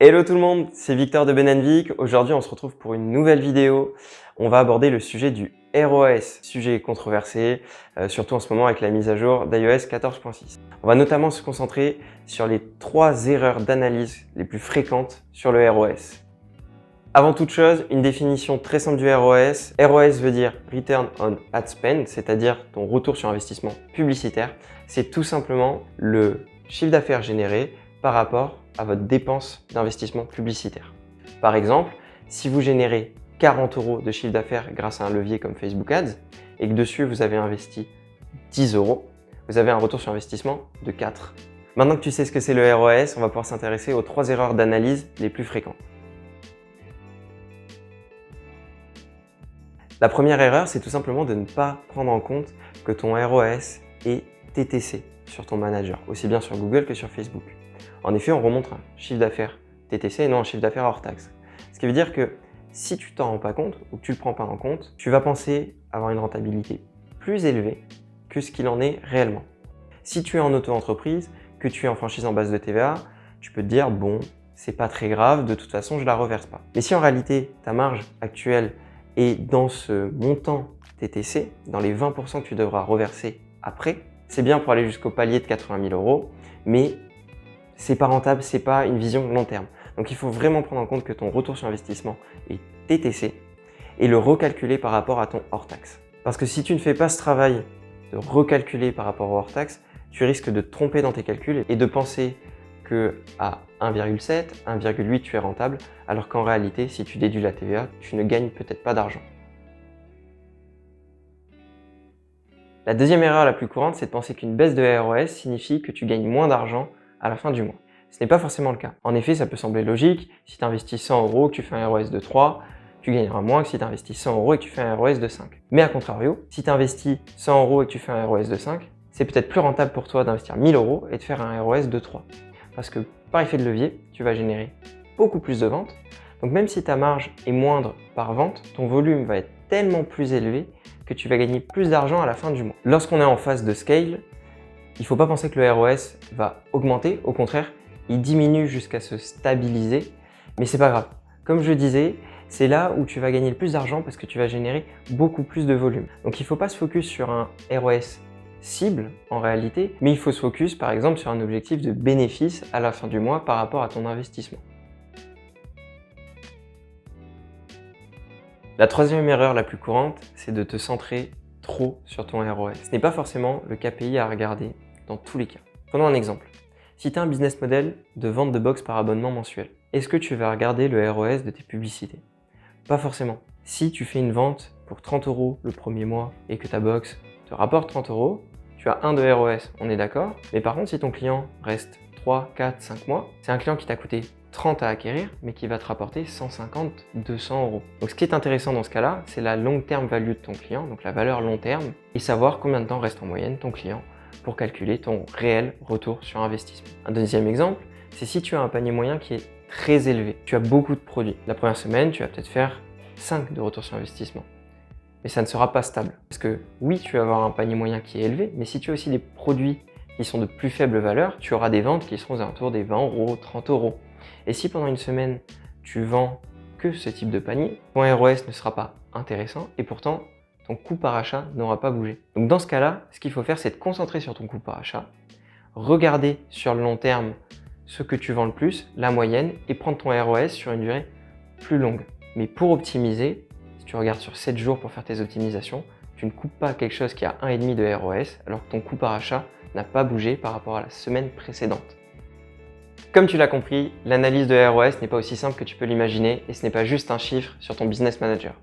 Hello tout le monde, c'est Victor de Benenvic. Aujourd'hui, on se retrouve pour une nouvelle vidéo. On va aborder le sujet du ROAS, sujet controversé, surtout en ce moment avec la mise à jour d'iOS 14.6. On va notamment se concentrer sur les 3 erreurs d'analyse les plus fréquentes sur le ROAS. Avant toute chose, une définition très simple du ROAS. ROAS veut dire Return on Ad Spend, c'est-à-dire ton retour sur investissement publicitaire. C'est tout simplement le chiffre d'affaires généré par rapport à votre dépense d'investissement publicitaire. Par exemple, si vous générez 40 € de chiffre d'affaires grâce à un levier comme Facebook Ads et que dessus vous avez investi 10 €, vous avez un retour sur investissement de 4. Maintenant que tu sais ce que c'est le ROAS, on va pouvoir s'intéresser aux 3 erreurs d'analyse les plus fréquentes. La première erreur, c'est tout simplement de ne pas prendre en compte que ton ROAS est TTC sur ton manager, aussi bien sur Google que sur Facebook. En effet, on remonte un chiffre d'affaires TTC et non un chiffre d'affaires hors taxe. Ce qui veut dire que si tu t'en rends pas compte ou que tu le prends pas en compte, tu vas penser avoir une rentabilité plus élevée que ce qu'il en est réellement. Si tu es en auto-entreprise, que tu es en franchise en base de TVA, tu peux te dire bon, c'est pas très grave, de toute façon je la reverse pas. Mais si en réalité ta marge actuelle est dans ce montant TTC, dans les 20% que tu devras reverser après, c'est bien pour aller jusqu'au palier de 80 000 €, mais c'est pas rentable, c'est pas une vision long terme. Donc il faut vraiment prendre en compte que ton retour sur investissement est TTC et le recalculer par rapport à ton hors taxe. Parce que si tu ne fais pas ce travail de recalculer par rapport au hors taxe, tu risques de te tromper dans tes calculs et de penser que à 1,7, 1,8 tu es rentable, alors qu'en réalité, si tu déduis la TVA, tu ne gagnes peut-être pas d'argent. La deuxième erreur la plus courante, c'est de penser qu'une baisse de ROAS signifie que tu gagnes moins d'argent à la fin du mois. Ce n'est pas forcément le cas. En effet, ça peut sembler logique, si tu investis 100 € et que tu fais un ROAS de 3, tu gagneras moins que si tu investis 100 € et que tu fais un ROAS de 5. Mais à contrario, si tu investis 100 € et que tu fais un ROAS de 5, c'est peut-être plus rentable pour toi d'investir 1000 € et de faire un ROAS de 3. Parce que par effet de levier, tu vas générer beaucoup plus de ventes. Donc même si ta marge est moindre par vente, ton volume va être tellement plus élevé que tu vas gagner plus d'argent à la fin du mois. Lorsqu'on est en phase de scale, il ne faut pas penser que le ROAS va augmenter. Au contraire, il diminue jusqu'à se stabiliser. Mais c'est pas grave. Comme je disais, c'est là où tu vas gagner le plus d'argent parce que tu vas générer beaucoup plus de volume. Donc il ne faut pas se focus sur un ROAS cible en réalité, mais il faut se focus par exemple sur un objectif de bénéfice à la fin du mois par rapport à ton investissement. La troisième erreur la plus courante, c'est de te centrer trop sur ton ROAS. Ce n'est pas forcément le KPI à regarder dans tous les cas. Prenons un exemple. Si tu as un business model de vente de box par abonnement mensuel, est-ce que tu vas regarder le ROAS de tes publicités? Pas forcément. Si tu fais une vente pour 30 € le premier mois et que ta box te rapporte 30 €, tu as 1 de ROAS, on est d'accord. Mais par contre, si ton client reste 3, 4, 5 mois, c'est un client qui t'a coûté 30 à acquérir, mais qui va te rapporter 150, 200 €. Donc ce qui est intéressant dans ce cas-là, c'est la long term value de ton client, donc la valeur long terme, et savoir combien de temps reste en moyenne ton client pour calculer ton réel retour sur investissement. Un deuxième exemple, c'est si tu as un panier moyen qui est très élevé. Tu as beaucoup de produits. La première semaine, tu vas peut-être faire 5 de retour sur investissement. Mais ça ne sera pas stable. Parce que oui, tu vas avoir un panier moyen qui est élevé, mais si tu as aussi des produits qui sont de plus faible valeur, tu auras des ventes qui seront aux alentours des 20 €, 30 €. Et si pendant une semaine, tu vends que ce type de panier, ton ROAS ne sera pas intéressant et pourtant, ton coût par achat n'aura pas bougé. Donc dans ce cas-là, ce qu'il faut faire, c'est te concentrer sur ton coût par achat, regarder sur le long terme ce que tu vends le plus, la moyenne, et prendre ton ROAS sur une durée plus longue. Mais pour optimiser, si tu regardes sur 7 jours pour faire tes optimisations, tu ne coupes pas quelque chose qui a 1,5 de ROAS alors que ton coût par achat n'a pas bougé par rapport à la semaine précédente. Comme tu l'as compris, l'analyse de ROAS n'est pas aussi simple que tu peux l'imaginer et ce n'est pas juste un chiffre sur ton business manager.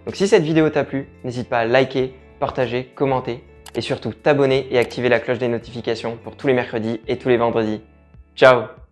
Donc si cette vidéo t'a plu, n'hésite pas à liker, partager, commenter et surtout t'abonner et activer la cloche des notifications pour tous les mercredis et tous les vendredis. Ciao!